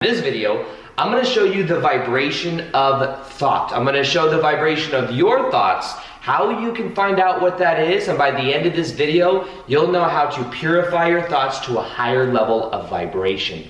In this video, I'm going to show you the vibration of thought. I'm going to show the vibration of your thoughts, how you can find out what that is, and by the end of this video, you'll know how to purify your thoughts to a higher level of vibration.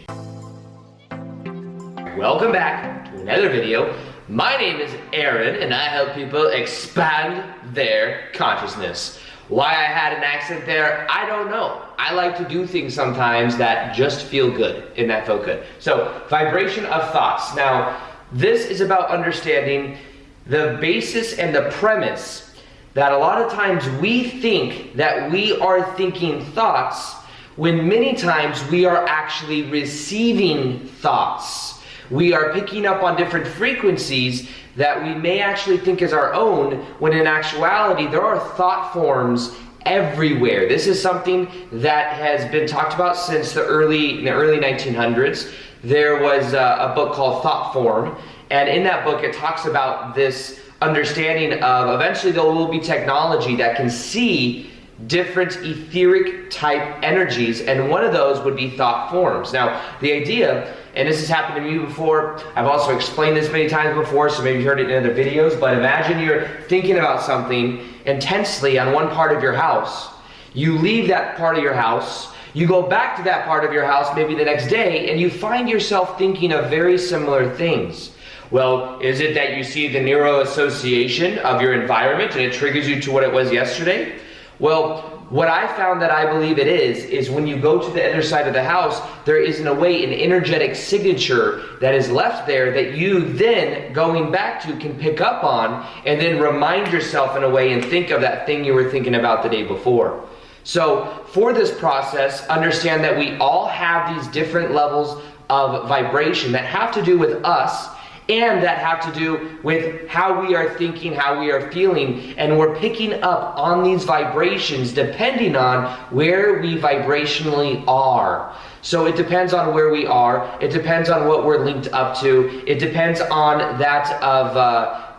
Welcome back to another video. My name is Aaron, and I help people expand their consciousness. Why I had an accent there, I don't know. I like to do things sometimes that just feel good. Isn't that feel good? So, vibration of thoughts. Now, this is about understanding the basis and the premise that a lot of times we think that we are thinking thoughts when many times we are actually receiving thoughts. We are picking up on different frequencies that we may actually think is our own, when in actuality there are thought forms everywhere. This is something that has been talked about since the early 1900s. There was a book called Thought Form, and in that book it talks about this understanding of eventually there will be technology that can see different etheric type energies, and one of those would be thought forms. Now, the idea, and this has happened to me before, I've also explained this many times before, so maybe you've heard it in other videos, but imagine you're thinking about something intensely on one part of your house. You leave that part of your house, you go back to that part of your house maybe the next day, and you find yourself thinking of very similar things. Well, is it that you see the neuro association of your environment and it triggers you to what it was yesterday? Well, what I found that I believe it is when you go to the other side of the house, there is in a way an energetic signature that is left there that you then, going back to, can pick up on and then remind yourself in a way and think of that thing you were thinking about the day before. So for this process, understand that we all have these different levels of vibration that have to do with us, and that have to do with how we are thinking, how we are feeling, and we're picking up on these vibrations depending on where we vibrationally are. So it depends on where we are, it depends on what we're linked up to, it depends on that of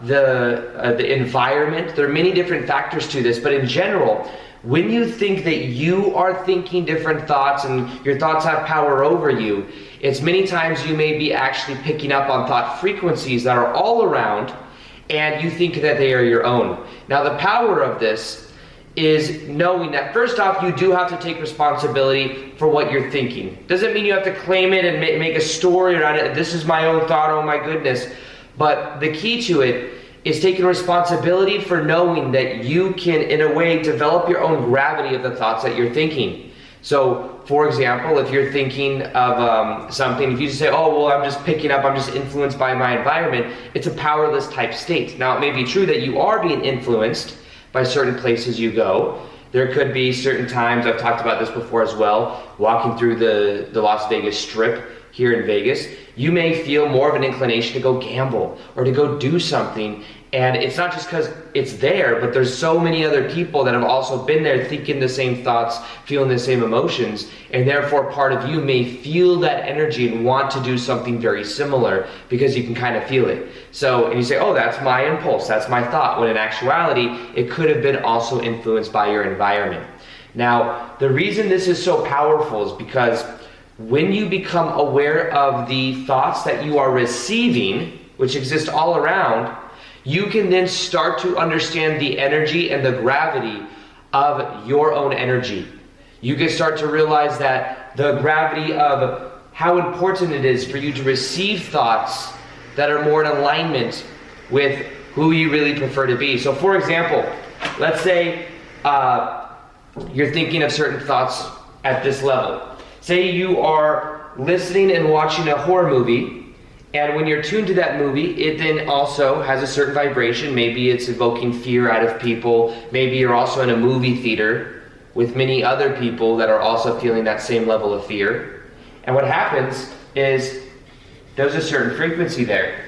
the environment. There are many different factors to this, but in general, when you think that you are thinking different thoughts and your thoughts have power over you, it's many times you may be actually picking up on thought frequencies that are all around, and you think that they are your own. Now, the power of this is knowing that first off, you do have to take responsibility for what you're thinking. Doesn't mean you have to claim it and make a story around it. This is my own thought, oh my goodness. But the key to it is taking responsibility for knowing that you can, in a way, develop your own gravity of the thoughts that you're thinking. So, for example, if you're thinking of something, if you just say, oh, well, I'm just picking up, I'm just influenced by my environment, it's a powerless type state. Now, it may be true that you are being influenced by certain places you go. There could be certain times, I've talked about this before as well, walking through the Las Vegas Strip here in Vegas, you may feel more of an inclination to go gamble or to go do something. And it's not just because it's there, but there's so many other people that have also been there thinking the same thoughts, feeling the same emotions, and therefore part of you may feel that energy and want to do something very similar because you can kind of feel it. So, and you say, oh, that's my impulse, that's my thought, when in actuality, it could have been also influenced by your environment. Now, the reason this is so powerful is because when you become aware of the thoughts that you are receiving, which exist all around, you can then start to understand the energy and the gravity of your own energy. You can start to realize that the gravity of how important it is for you to receive thoughts that are more in alignment with who you really prefer to be. So for example, let's say you're thinking of certain thoughts at this level. Say you are listening and watching a horror movie, and when you're tuned to that movie, it then also has a certain vibration. Maybe it's evoking fear out of people. Maybe you're also in a movie theater with many other people that are also feeling that same level of fear. And what happens is there's a certain frequency there.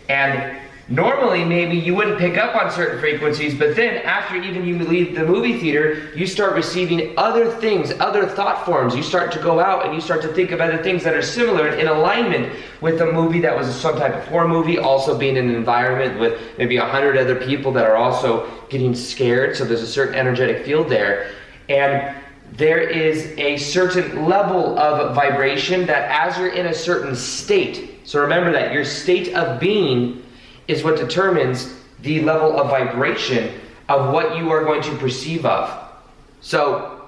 And normally maybe you wouldn't pick up on certain frequencies, but then after even you leave the movie theater, you start receiving other things, other thought forms. You start to go out and you start to think of other things that are similar in alignment with a movie that was some type of horror movie, also being in an environment with maybe 100 other people that are also getting scared. So there's a certain energetic field there. And there is a certain level of vibration that as you're in a certain state, so remember that your state of being is what determines the level of vibration of what you are going to perceive of. So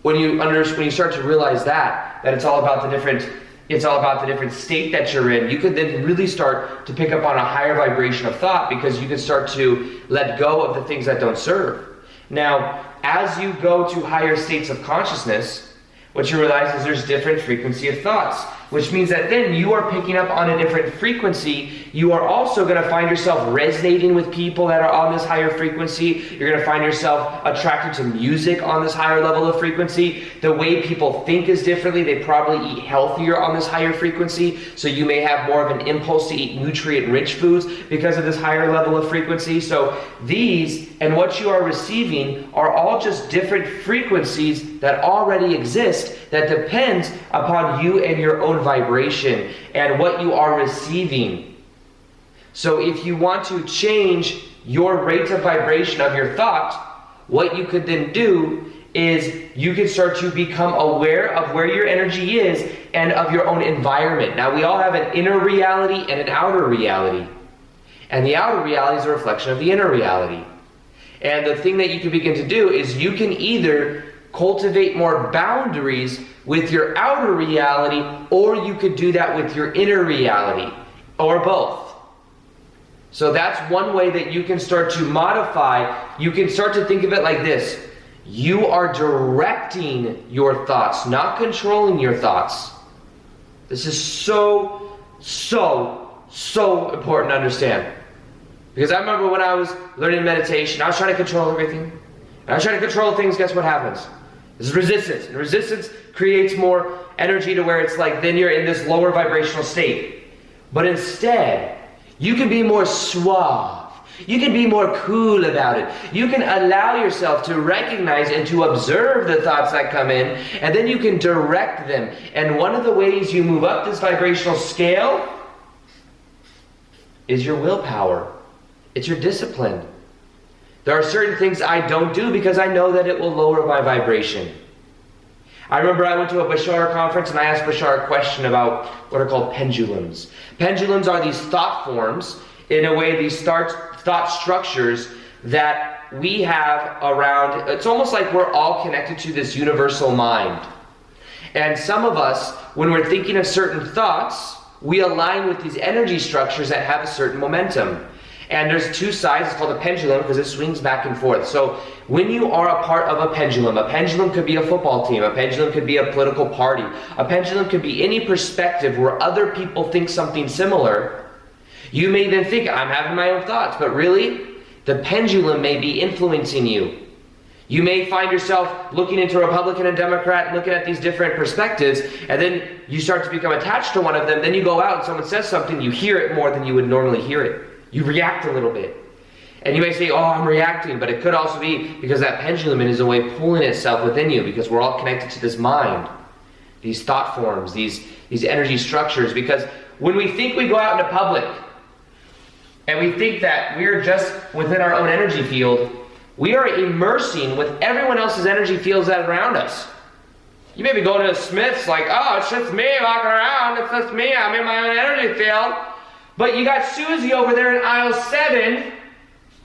when you start to realize that it's all about the different state that you're in, you could then really start to pick up on a higher vibration of thought, because you can start to let go of the things that don't serve. Now, as you go to higher states of consciousness, what you realize is there's different frequency of thoughts, which means that then you are picking up on a different frequency. You are also going to find yourself resonating with people that are on this higher frequency. You're going to find yourself attracted to music on this higher level of frequency. The way people think is differently. They probably eat healthier on this higher frequency, so you may have more of an impulse to eat nutrient-rich foods because of this higher level of frequency. So these and what you are receiving are all just different frequencies that already exist, that depends upon you and your own vibration and what you are receiving. So if you want to change your rate of vibration of your thought, what you could then do is you can start to become aware of where your energy is and of your own environment. Now, we all have an inner reality and an outer reality. And the outer reality is a reflection of the inner reality. And the thing that you can begin to do is you can either cultivate more boundaries with your outer reality, or you could do that with your inner reality, or both. So that's one way that you can start to modify. You can start to think of it like this. You are directing your thoughts, not controlling your thoughts. This is so important to understand. Because I remember when I was learning meditation, I was trying to control everything. I was trying to control things, guess what happens? This is resistance. And resistance creates more energy to where it's like then you're in this lower vibrational state. But instead, you can be more suave. You can be more cool about it. You can allow yourself to recognize and to observe the thoughts that come in, and then you can direct them. And one of the ways you move up this vibrational scale is your willpower. It's your discipline. There are certain things I don't do because I know that it will lower my vibration. I remember I went to a Bashar conference and I asked Bashar a question about what are called pendulums. Pendulums are these thought forms, in a way, these thought structures that we have around. It's almost like we're all connected to this universal mind. And some of us, when we're thinking of certain thoughts, we align with these energy structures that have a certain momentum. And there's two sides. It's called a pendulum because it swings back and forth. So when you are a part of a pendulum could be a football team, a pendulum could be a political party, a pendulum could be any perspective where other people think something similar. You may then think, I'm having my own thoughts, but really, the pendulum may be influencing you. You may find yourself looking into Republican and Democrat, looking at these different perspectives, and then you start to become attached to one of them. Then you go out and someone says something, you hear it more than you would normally hear it. You react a little bit. And you may say, oh, I'm reacting, but it could also be because that pendulum is a way pulling itself within you, because we're all connected to this mind, these thought forms, these energy structures. Because when we think we go out into public, and we think that we're just within our own energy field, we are immersing with everyone else's energy fields that are around us. You may be going to the Smiths like, oh, it's just me walking around, it's just me, I'm in my own energy field. But you got Susie over there in aisle 7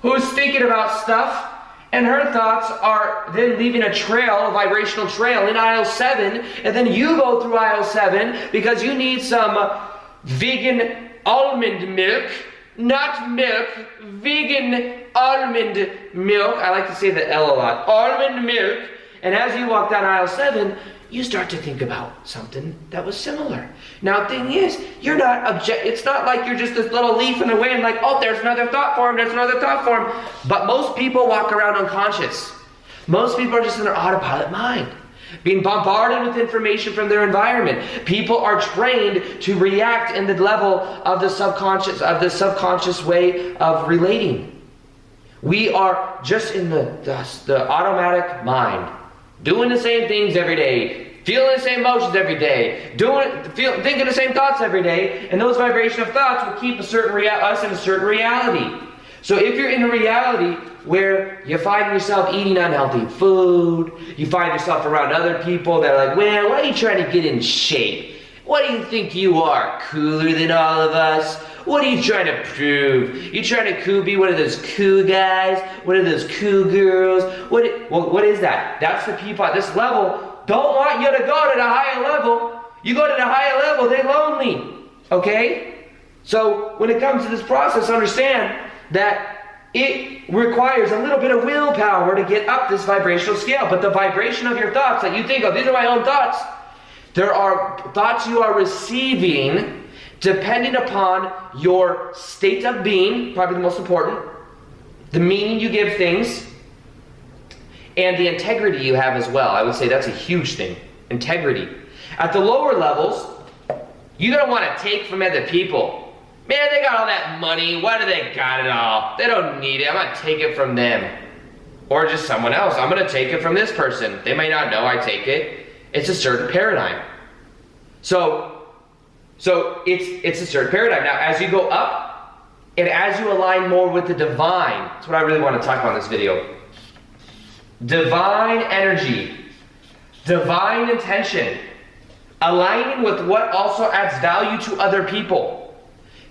who's thinking about stuff, and her thoughts are then leaving a trail, a vibrational trail in aisle 7, and then you go through aisle 7 because you need some vegan almond milk, not milk, vegan almond milk. I like to say the L a lot. Almond milk. And as you walk down aisle 7, you start to think about something that was similar. Now, the thing is, you're not it's not like you're just this little leaf in the wind, like, oh, there's another thought form, there's another thought form. But most people walk around unconscious. Most people are just in their autopilot mind, being bombarded with information from their environment. People are trained to react in the level of the subconscious way of relating. We are just in the automatic mind, doing the same things every day, feeling the same emotions every day, thinking the same thoughts every day, and those vibration of thoughts will keep us in a certain reality. So if you're in a reality where you find yourself eating unhealthy food, you find yourself around other people that are like, well, why are you trying to get in shape? What do you think you are, cooler than all of us? What are you trying to prove? You trying to be one of those cool guys? One of those cool girls? What is that? That's the people at this level don't want you to go to the higher level. You go to the higher level, they're lonely. Okay? So when it comes to this process, understand that it requires a little bit of willpower to get up this vibrational scale. But the vibration of your thoughts that you think of, these are my own thoughts. There are thoughts you are receiving depending upon your state of being, probably the most important, the meaning you give things, and the integrity you have as well. I would say that's a huge thing, integrity. At the lower levels, you don't want to take from other people. Man, they got all that money. Why do they got it all? They don't need it. I'm going to take it from them. Or just someone else. I'm going to take it from this person. They may not know I take it. It's a certain paradigm. So it's a certain paradigm. Now, as you go up, and as you align more with the divine, that's what I really want to talk about in this video. Divine energy, divine intention, aligning with what also adds value to other people.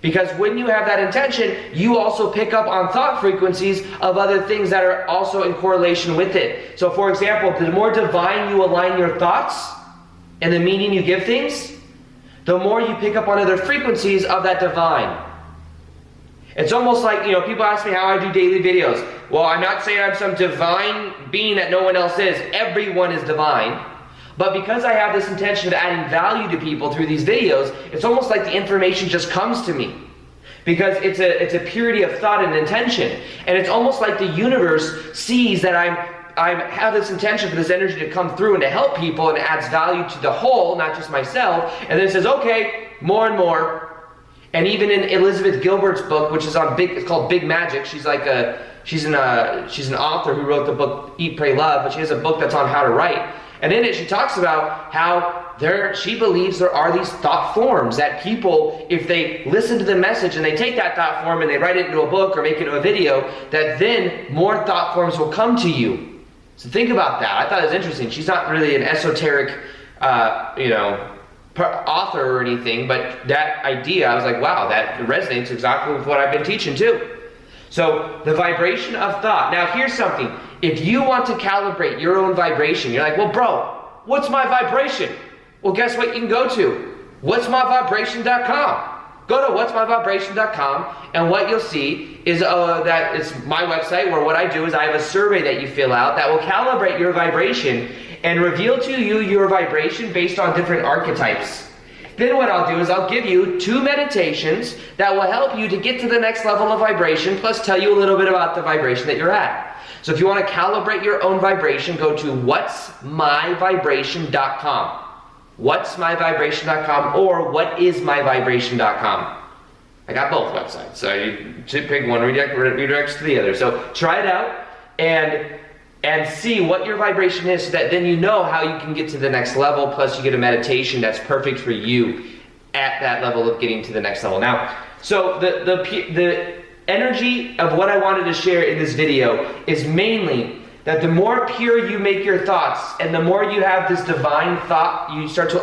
Because when you have that intention, you also pick up on thought frequencies of other things that are also in correlation with it. So for example, the more divine you align your thoughts and the meaning you give things, the more you pick up on other frequencies of that divine. It's almost like, people ask me how I do daily videos. Well, I'm not saying I'm some divine being that no one else is. Everyone is divine. But because I have this intention of adding value to people through these videos, it's almost like the information just comes to me. Because it's a purity of thought and intention. And it's almost like the universe sees that I have this intention for this energy to come through and to help people, and it adds value to the whole, not just myself. And then it says, okay, more and more. And even in Elizabeth Gilbert's book, which is it's called Big Magic. She's an author who wrote the book Eat, Pray, Love, but she has a book that's on how to write. And in it, she talks about how she believes there are these thought forms that people, if they listen to the message and they take that thought form and they write it into a book or make it into a video, that then more thought forms will come to you. So think about that. I thought it was interesting. She's not really an esoteric, author or anything, but that idea, I was like, wow, that resonates exactly with what I've been teaching too. So the vibration of thought. Now here's something. If you want to calibrate your own vibration, you're like, well, bro, what's my vibration? Well, guess what you can go to? whatsmyvibration.com. Go to whatsmyvibration.com, and what you'll see is that it's my website, where what I do is I have a survey that you fill out that will calibrate your vibration and reveal to you your vibration based on different archetypes. Then what I'll do is I'll give you 2 meditations that will help you to get to the next level of vibration, plus tell you a little bit about the vibration that you're at. So if you want to calibrate your own vibration, go to whatsmyvibration.com. whatsmyvibration.com or whatismyvibration.com. I got both websites, so you should pick one, redirects to the other. So try it out and see what your vibration is, so that then you know how you can get to the next level, plus you get a meditation that's perfect for you at that level of getting to the next level. Now, so the energy of what I wanted to share in this video is mainly that the more pure you make your thoughts, and the more you have this divine thought, you start to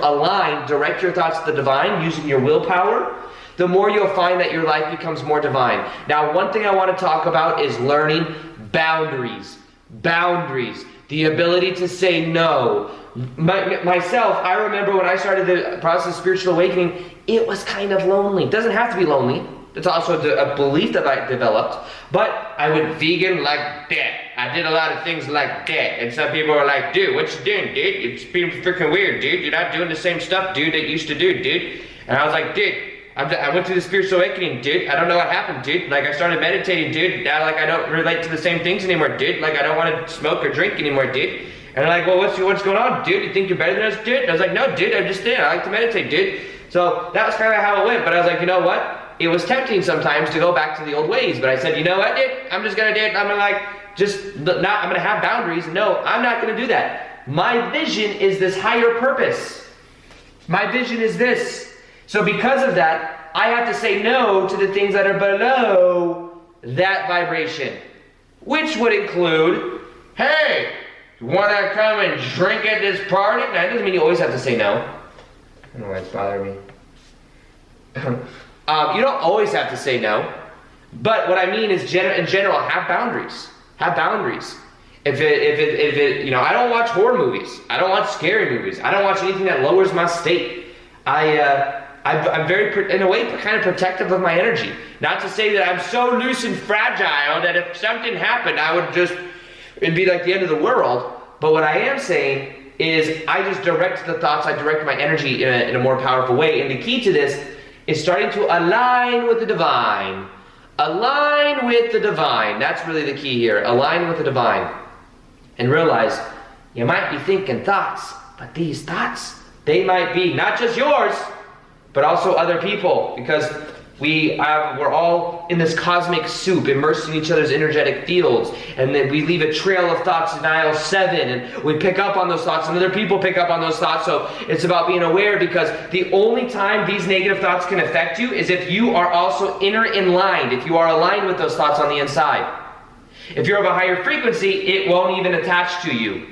direct your thoughts to the divine using your willpower, the more you'll find that your life becomes more divine. Now, one thing I want to talk about is learning boundaries. Boundaries. The ability to say no. Myself, I remember when I started the process of spiritual awakening, it was kind of lonely. It doesn't have to be lonely. It's also a belief that I developed. But I went vegan like that. I did a lot of things like that. And some people were like, dude, what you doing, dude? It's being freaking weird, dude. You're not doing the same stuff, dude, that you used to do, dude. And I was like, dude, I went through the spiritual awakening, dude. I don't know what happened, dude. Like, I started meditating, dude. Now, like, I don't relate to the same things anymore, dude. Like, I don't want to smoke or drink anymore, dude. And they're like, well, what's going on, dude? You think you're better than us, dude? And I was like, no, dude, I'm just there. I like to meditate, dude. So that was kind of how it went. But I was like, you know what? It was tempting sometimes to go back to the old ways. But I said, you know what, dude? I'm just going to do it. I'm going to I'm going to have boundaries. No, I'm not going to do that. My vision is this higher purpose. My vision is this. So because of that, I have to say no to the things that are below that vibration, which would include, hey, you want to come and drink at this party? Now, that doesn't mean you always have to say no. I don't know why it's bothering me. You don't always have to say no. But what I mean is, in general, have boundaries. Have boundaries. If it, you know, I don't watch horror movies. I don't watch scary movies. I don't watch anything that lowers my state. I'm very, in a way, kind of protective of my energy. Not to say that I'm so loose and fragile that if something happened, it'd be like the end of the world. But what I am saying is I just direct the thoughts, I direct my energy in a more powerful way. And the key to this is starting to align with the divine. Align with the divine. That's really the key here. Align with the divine. And realize you might be thinking thoughts, but these thoughts, they might be not just yours, but also other people, because we're all in this cosmic soup, immersed in each other's energetic fields, and then we leave a trail of thoughts in aisle 7, and we pick up on those thoughts, and other people pick up on those thoughts. So it's about being aware, because the only time these negative thoughts can affect you is if you are also aligned, if you are aligned with those thoughts on the inside. If you're of a higher frequency, it won't even attach to you.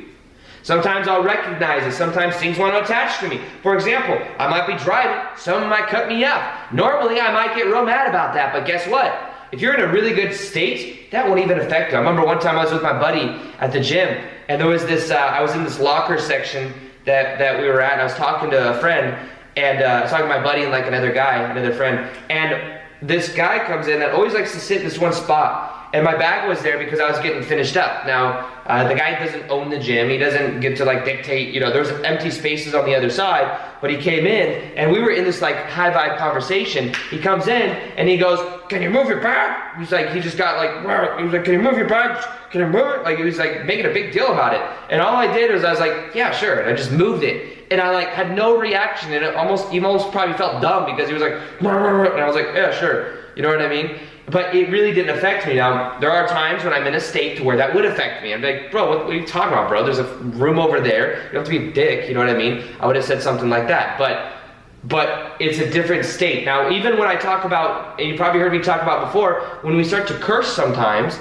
Sometimes I'll recognize it. Sometimes things want to attach to me. For example, I might be driving. Someone might cut me off. Normally, I might get real mad about that. But guess what? If you're in a really good state, that won't even affect you. I remember one time I was with my buddy at the gym. And there was this, I was in this locker section that we were at. And I was talking to a friend. And I was talking to my buddy and like another friend. And this guy comes in that always likes to sit in this one spot. And my bag was there because I was getting finished up. Now, the guy doesn't own the gym. He doesn't get to like dictate, you know, there's empty spaces on the other side. But he came in and we were in this like high vibe conversation. He comes in and he goes, "Can you move your bag?" He's like, he just got like, he was like, "Can you move your bag? Can you move it?" Like he was like making a big deal about it. And all I did was I was like, "Yeah, sure." And I just moved it. And I like had no reaction. And he almost probably felt dumb because he was like, and I was like, "Yeah, sure." You know what I mean? But it really didn't affect me. Now, there are times when I'm in a state to where that would affect me. I'm like, "Bro, what are you talking about, bro? There's a room over there. You don't have to be a dick," you know what I mean? I would have said something like that. But it's a different state. Now, even when I talk about, and you probably heard me talk about before, when we start to curse sometimes,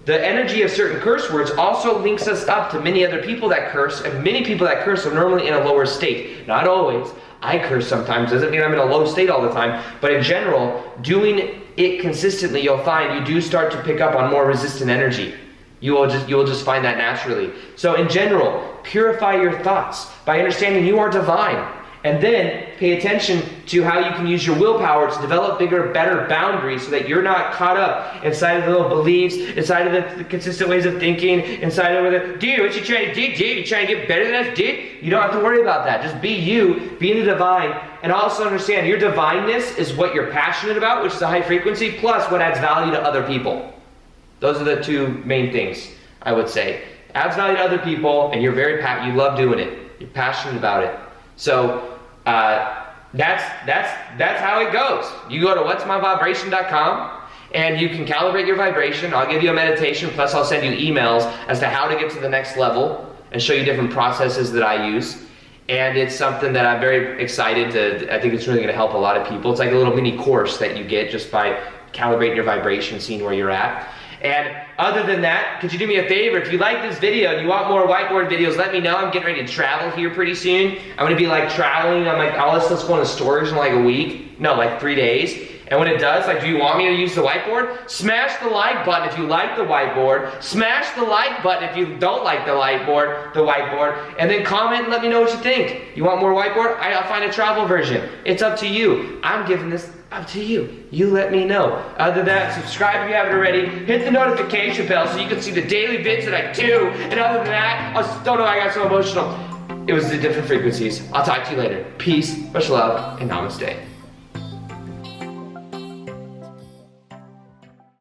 the energy of certain curse words also links us up to many other people that curse, and many people that curse are normally in a lower state. Not always. I curse sometimes. Doesn't mean I'm in a low state all the time. But in general, doing it consistently, you'll find you do start to pick up on more resistant energy. You will just find that naturally. So in general, purify your thoughts by understanding you are divine. And then pay attention to how you can use your willpower to develop bigger, better boundaries so that you're not caught up inside of the little beliefs, inside of the consistent ways of thinking, inside of the, "Dude, what you trying to do, dude? You trying to get better than us, dude?" You don't have to worry about that. Just be you, be in the divine, and also understand your divineness is what you're passionate about, which is a high frequency, plus what adds value to other people. Those are the two main things, I would say. Adds value to other people, and you're you love doing it. You're passionate about it. So that's how it goes. You go to whatsmyvibration.com and you can calibrate your vibration. I'll give you a meditation, plus I'll send you emails as to how to get to the next level and show you different processes that I use. And it's something that I'm very excited to, I think it's really going to help a lot of people. It's like a little mini course that you get just by calibrating your vibration, seeing where you're at. And other than that, could you do me a favor? If you like this video and you want more whiteboard videos, let me know. I'm getting ready to travel here pretty soon. I'm going to be like traveling. I'm like, all this stuff's going to storage in like a week. No, like 3 days. And when it does, like, do you want me to use the whiteboard? Smash the like button if you like the whiteboard. Smash the like button if you don't like the whiteboard. And then comment and let me know what you think. You want more whiteboard? I'll find a travel version. It's up to you. I'm giving this up to you. You let me know. Other than that, subscribe if you haven't already. Hit the notification bell so you can see the daily vids that I do. And other than that, I got so emotional. It was the different frequencies. I'll talk to you later. Peace, much love, and namaste.